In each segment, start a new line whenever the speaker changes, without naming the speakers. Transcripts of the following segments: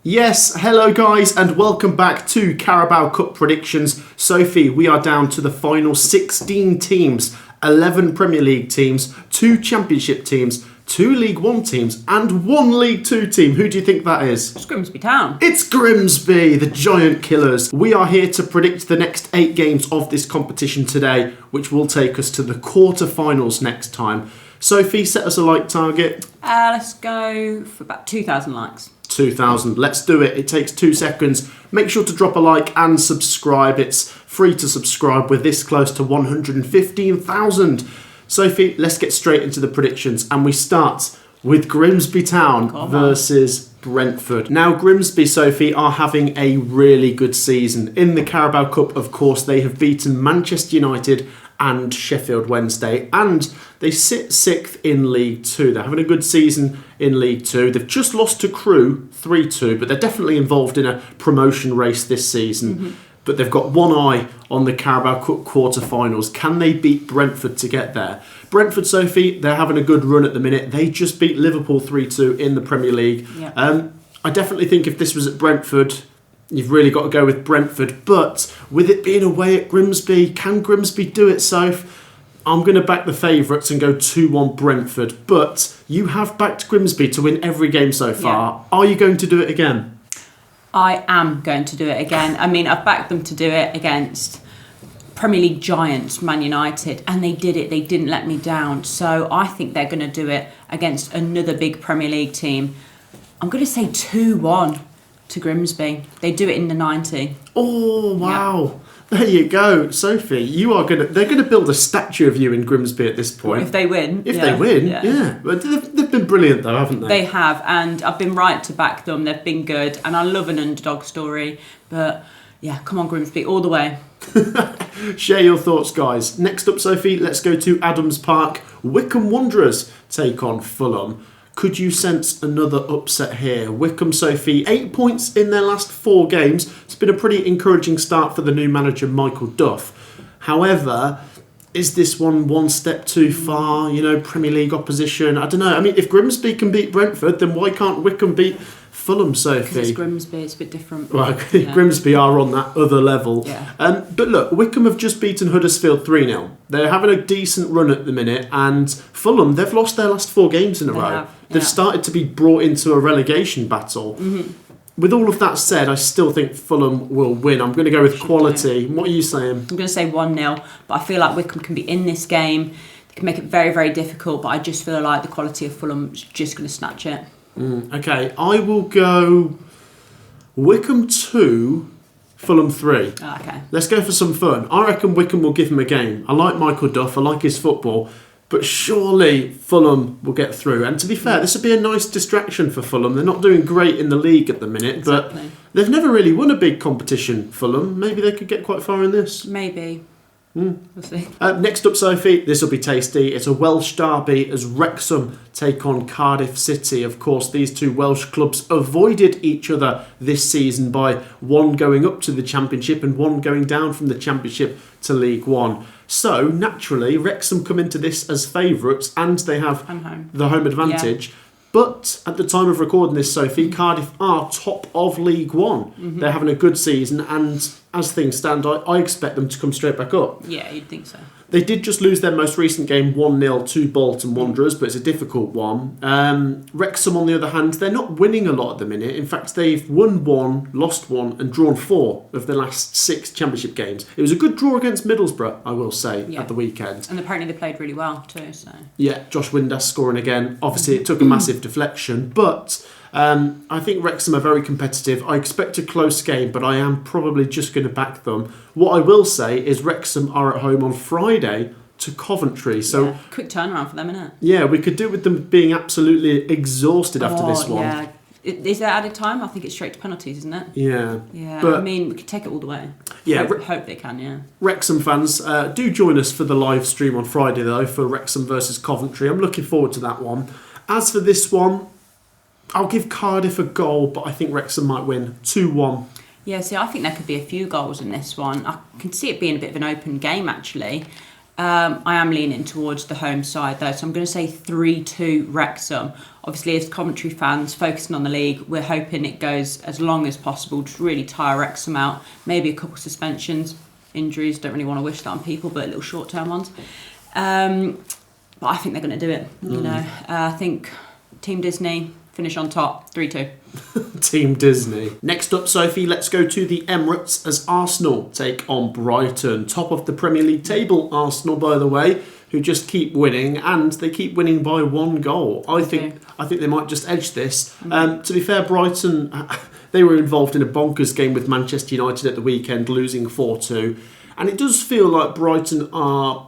Yes, hello guys and welcome back to Carabao Cup predictions. Sophie, we are down to the final 16 teams, 11 Premier League teams, 2 Championship teams, 2 League One teams and 1 League Two team. Who do you think that is?
It's Grimsby Town.
It's Grimsby, the Giant Killers. We are here to predict the next 8 games of this competition today, which will take us to the quarter-finals next time. Sophie, set us a like target.
Let's go for about 2,000 likes.
2,000. Let's do it. It takes 2 seconds. Make sure to drop a like and subscribe. It's free to subscribe. We're this close to 115,000. Sophie, let's get straight into the predictions. And we start with Grimsby Town versus Brentford. Now, Grimsby, Sophie, are having a really good season. In the Carabao Cup, of course, they have beaten Manchester United and Sheffield Wednesday, and they sit 6th in League Two. They're having a good season in League Two. They've just lost to Crewe 3-2, but they're definitely involved in a promotion race this season. Mm-hmm. But they've got one eye on the Carabao Cup quarter-finals. Can they beat Brentford to get there? Brentford, Sophie, they're having a good run at the minute. They just beat Liverpool 3-2 in the Premier League. Yeah. I definitely think if this was at Brentford, you've really got to go with Brentford. But with it being away at Grimsby, can Grimsby do it, Soph? I'm going to back the favourites and go 2-1 Brentford. But you have backed Grimsby to win every game so far. Yeah. Are you going to do it again?
I am going to do it again. I mean, I've backed them to do it against Premier League giants, Man United, and they did it. They didn't let me down. So I think they're going to do it against another big Premier League team. I'm going to say 2-1 to Grimsby. They do it in the 90.
Oh, wow. Yeah. There you go, Sophie. They're gonna build a statue of you in Grimsby at this point.
If they win.
Yeah. But they've been brilliant though, haven't they?
They have, and I've been right to back them. They've been good, and I love an underdog story. But yeah, come on Grimsby, all the way.
Share your thoughts, guys. Next up, Sophie, let's go to Adams Park. Wycombe Wanderers take on Fulham. Could you sense another upset here? Wycombe, Sophie, 8 points in their last 4 games. It's been a pretty encouraging start for the new manager, Michael Duff. However, is this one step too far? You know, Premier League opposition. I don't know. I mean, if Grimsby can beat Brentford, then why can't Wycombe beat Fulham, Sophie?
Because it's Grimsby, it's a bit different.
Well, Grimsby are on that other level.
Yeah.
But look, Wycombe have just beaten Huddersfield 3-0. They're having a decent run at the minute, and Fulham, they've lost their last 4 games in a row. They've started to be brought into a relegation battle. Mm-hmm. With all of that said, I still think Fulham will win. I'm going to go with quality. What are you saying? I'm
going to say 1-0, but I feel like Wycombe can be in this game. They can make it very, very difficult, but I just feel like the quality of Fulham is just going to snatch it.
Okay, I will go Wycombe 2, Fulham 3.
Oh, okay.
Let's go for some fun. I reckon Wycombe will give him a game. I like Michael Duff, I like his football, but surely Fulham will get through. And to be fair, this would be a nice distraction for Fulham. They're not doing great in the league at the minute, but they've never really won a big competition, Fulham. Maybe they could get quite far in this.
Maybe. We'll see.
Next up, Sophie, this will be tasty. It's a Welsh derby as Wrexham take on Cardiff City. Of course, these 2 Welsh clubs avoided each other this season by one going up to the Championship and one going down from the Championship to League One. So, naturally, Wrexham come into this as favourites and they have the home advantage. Yeah. But at the time of recording this, Sophie, Cardiff are top of League One. Mm-hmm. They're having a good season, and as things stand, I expect them to come straight back up.
Yeah, you'd think so.
They did just lose their most recent game 1-0 to Bolton Wanderers, but it's a difficult one. Wrexham, on the other hand, they're not winning a lot at the minute. In fact, they've won 1, lost 1 and drawn 4 of the last 6 Championship games. It was a good draw against Middlesbrough, I will say, at the weekend.
And apparently they played really well too. So
yeah, Josh Windass scoring again. Obviously, it took a massive deflection, but I think Wrexham are very competitive. I expect a close game, but I am probably just going to back them. What I will say is Wrexham are at home on Friday to Coventry. So
quick turnaround for them, isn't it?
Yeah, we could do with them being absolutely exhausted after this one.
Yeah. Is there added time? I think it's straight to penalties, isn't it?
Yeah.
Yeah, but I mean, we could take it all the way.
Yeah.
Hope they can, yeah.
Wrexham fans, do join us for the live stream on Friday, though, for Wrexham versus Coventry. I'm looking forward to that one. As for this one, I'll give Cardiff a goal, but I think Wrexham might win 2-1.
Yeah, see, I think there could be a few goals in this one. I can see it being a bit of an open game, actually. I am leaning towards the home side though, so I'm going to say 3-2 Wrexham. Obviously, as Coventry fans focusing on the league, we're hoping it goes as long as possible to really tire Wrexham out. Maybe a couple of suspensions, injuries. Don't really want to wish that on people, but little short-term ones. But I think they're going to do it. You know, I think Team Disney finish on top, 3-2.
Team Disney. Next up, Sophie, let's go to the Emirates as Arsenal take on Brighton. Top of the Premier League table, Arsenal, by the way, who just keep winning, and they keep winning by 1 goal. I think they might just edge this. To be fair, Brighton, they were involved in a bonkers game with Manchester United at the weekend, losing 4-2. And it does feel like Brighton are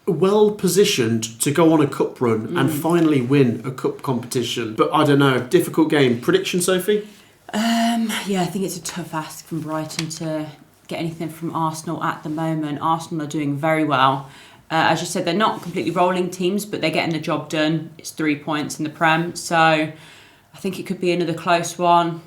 well positioned to go on a cup run and finally win a cup competition. But I don't know, difficult game. Prediction, Sophie?
Yeah, I think it's a tough ask from Brighton to get anything from Arsenal at the moment. Arsenal are doing very well. As you said, they're not completely rolling teams, but they're getting the job done. It's 3 points in the Prem, so I think it could be another close one.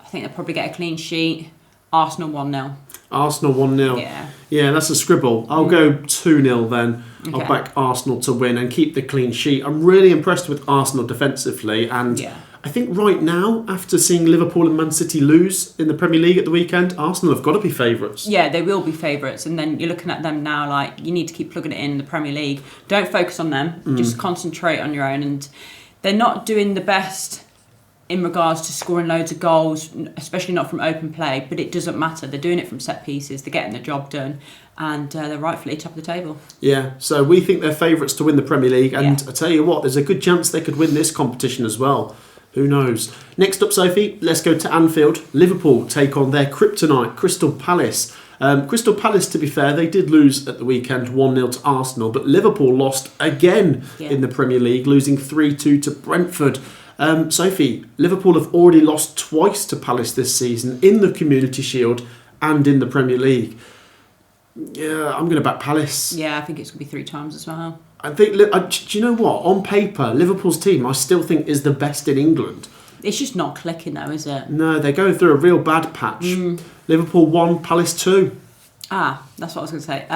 I think they'll probably get a clean sheet. Arsenal 1-0.
Arsenal 1-0. Yeah, that's a scribble. I'll go 2-0 then. Okay. I'll back Arsenal to win and keep the clean sheet. I'm really impressed with Arsenal defensively, and I think right now, after seeing Liverpool and Man City lose in the Premier League at the weekend, Arsenal have got to be favourites.
Yeah, they will be favourites, and then you're looking at them now like you need to keep plugging it in the Premier League. Don't focus on them, just concentrate on your own. And they're not doing the best in regards to scoring loads of goals, especially not from open play, but it doesn't matter. They're doing it from set pieces, they're getting the job done, and they're rightfully top of the table. Yeah,
so we think they're favourites to win the Premier League, and I tell you what, there's a good chance they could win this competition as well. Who knows? Next up, Sophie, let's go to Anfield. Liverpool take on their kryptonite, Crystal Palace. Crystal Palace, to be fair, they did lose at the weekend 1-0 to Arsenal, but Liverpool lost again in the Premier League, losing 3-2 to Brentford. Sophie, Liverpool have already lost twice to Palace this season in the Community Shield and in the Premier League. Yeah, I'm going to back Palace.
Yeah, I think it's going to be 3 times as well.
I think, do you know what? On paper, Liverpool's team, I still think is the best in England.
It's just not clicking though, is it?
No, they're going through a real bad patch. Liverpool 1, Palace 2.
That's what I was going to say.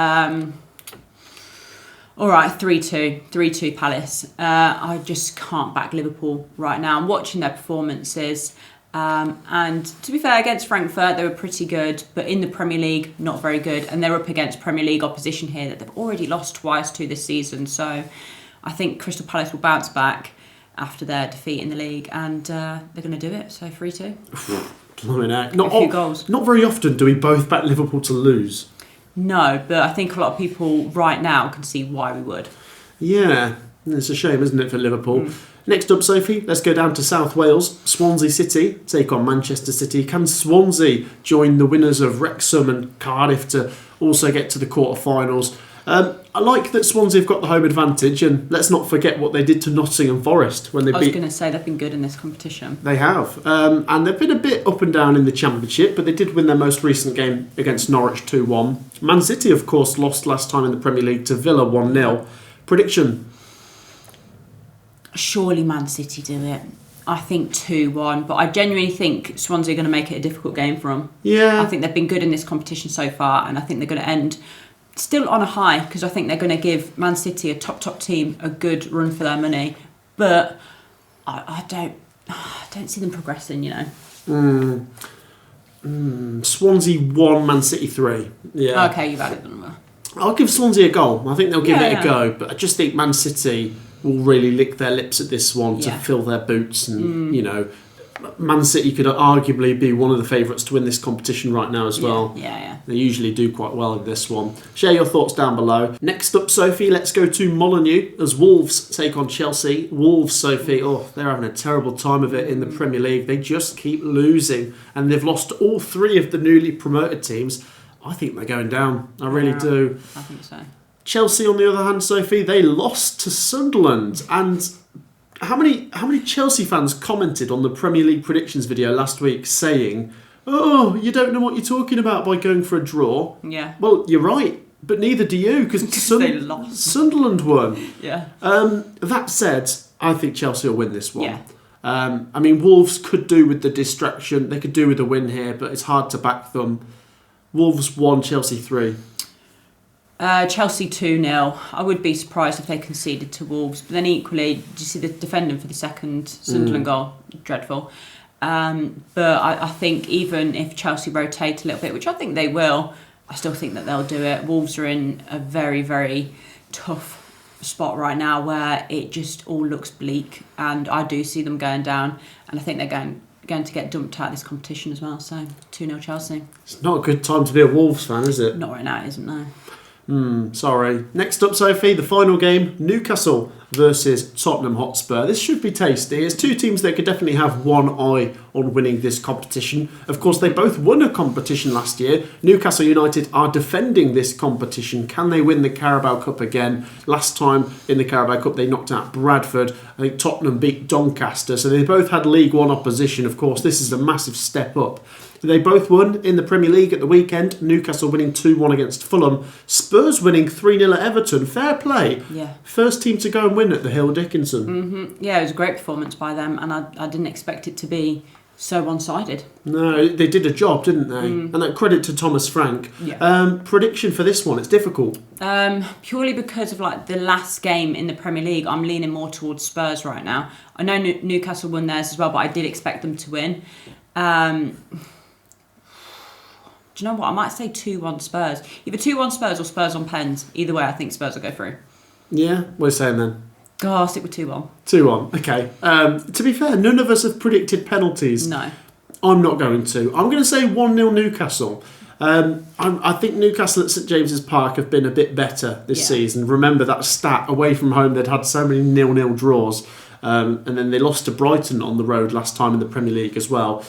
All right, 3-2 Palace. I just can't back Liverpool right now. I'm watching their performances. And to be fair, against Frankfurt, they were pretty good, but in the Premier League, not very good. And they're up against Premier League opposition here that they've already lost twice to this season. So I think Crystal Palace will bounce back after their defeat in the league, and they're going to do it. So 3-2.
Not a few goals. Not very often do we both back Liverpool to lose.
No, but I think a lot of people right now can see why we would.
Yeah, it's a shame, isn't it, for Liverpool? Next up, Sophie, let's go down to South Wales. Swansea City take on Manchester City. Can Swansea join the winners of Wrexham and Cardiff to also get to the quarterfinals? I like that Swansea have got the home advantage, and let's not forget what they did to Nottingham Forest when they beat...
I was going to say they've been good in this competition.
They have. And they've been a bit up and down in the Championship, but they did win their most recent game against Norwich 2-1. Man City, of course, lost last time in the Premier League to Villa 1-0. Prediction?
Surely Man City do it. I think 2-1, but I genuinely think Swansea are going to make it a difficult game for them.
Yeah.
I think they've been good in this competition so far, and I think they're going to end still on a high, because I think they're going to give Man City, a top team, a good run for their money. But I don't see them progressing, you know.
Swansea 1, Man City 3. Yeah.
Okay, you've added them.
I'll give Swansea a goal. I think they'll give it a go, but I just think Man City will really lick their lips at this one to fill their boots, and you know, Man City could arguably be one of the favourites to win this competition right now as well.
Yeah.
They usually do quite well in this one. Share your thoughts down below. Next up, Sophie, let's go to Molineux as Wolves take on Chelsea. Wolves, Sophie, they're having a terrible time of it in the Premier League. They just keep losing, and they've lost all 3 of the newly promoted teams. I think they're going down. I really do.
I think so.
Chelsea, on the other hand, Sophie, they lost to Sunderland. And how many Chelsea fans commented on the Premier League predictions video last week saying, "Oh, you don't know what you're talking about by going for a draw"?
Yeah.
Well, you're right, but neither do you, because
they lost.
Sunderland won.
Yeah.
That said, I think Chelsea will win this one.
Yeah.
I mean, Wolves could do with the distraction. They could do with a win here, but it's hard to back them. Wolves 1, Chelsea 3.
Chelsea 2-0. I would be surprised if they conceded to Wolves. But then equally, do you see the defending for the second Sunderland goal? Dreadful. But I think even if Chelsea rotate a little bit, which I think they will, I still think that they'll do it. Wolves are in a very, very tough spot right now where it just all looks bleak, and I do see them going down, and I think they're going to get dumped out of this competition as well. So 2-0 Chelsea.
It's not a good time to be a Wolves fan, is it?
Not right now, it isn't, no.
Sorry. Next up, Sophie, the final game, Newcastle versus Tottenham Hotspur. This should be tasty. It's two teams that could definitely have one eye on winning this competition. Of course, they both won a competition last year. Newcastle United are defending this competition. Can they win the Carabao Cup again? Last time in the Carabao Cup, they knocked out Bradford. I think Tottenham beat Doncaster. So they both had League One opposition. Of course, this is a massive step up. They both won in the Premier League at the weekend. Newcastle winning 2-1 against Fulham. Spurs winning 3-0 at Everton. Fair play.
Yeah.
First team to go and win at the Hill Dickinson.
Mm-hmm. Yeah, it was a great performance by them, and I didn't expect it to be so one-sided.
No, they did a job, didn't they? And that credit to Thomas Frank.
Yeah.
Prediction for this one, it's difficult.
Purely because of like the last game in the Premier League, I'm leaning more towards Spurs right now. I know Newcastle won theirs as well, but I did expect them to win. Do you know what? I might say 2-1 Spurs. Either 2-1 Spurs or Spurs on pens. Either way, I think Spurs will go through.
Yeah, what are you saying then?
God, I'll stick with 2-1.
2-1, okay. To be fair, none of us have predicted penalties.
No.
I'm not going to. I'm going to say 1-0 Newcastle. I think Newcastle at St James's Park have been a bit better this season. Remember that stat, away from home they'd had so many 0-0 draws. And then they lost to Brighton on the road last time in the Premier League as well.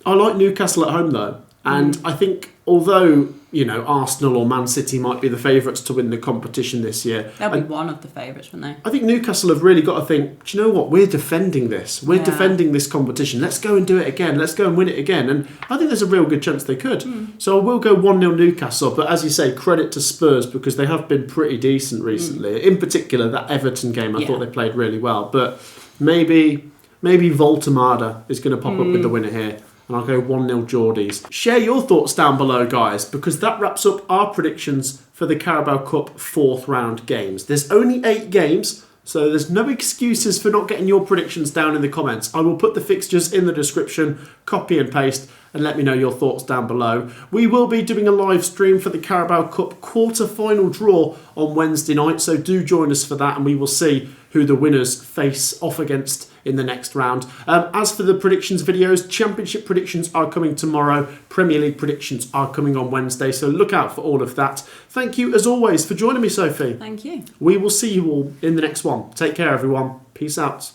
I like Newcastle at home though. And I think although, Arsenal or Man City might be the favourites to win the competition this year.
They'll be one of the favourites, won't they?
I think Newcastle have really got to think, do you know what? We're defending this. We're defending this competition. Let's go and do it again. Let's go and win it again. And I think there's a real good chance they could. So I will go 1-0 Newcastle. But as you say, credit to Spurs because they have been pretty decent recently. In particular, that Everton game, I thought they played really well. But maybe Voltemada is going to pop up with the winner here. And I'll go 1-0 Geordies. Share your thoughts down below, guys, because that wraps up our predictions for the Carabao Cup 4th round games. There's only 8 games, so there's no excuses for not getting your predictions down in the comments. I will put the fixtures in the description, copy and paste, and let me know your thoughts down below. We will be doing a live stream for the Carabao Cup quarter-final draw on Wednesday night, so do join us for that, and we will see who the winners face off against in the next round. As for the predictions videos, Championship predictions are coming tomorrow. Premier League predictions are coming on Wednesday, so look out for all of that. Thank you, as always, for joining me, Sophie.
Thank you.
We will see you all in the next one. Take care, everyone. Peace out.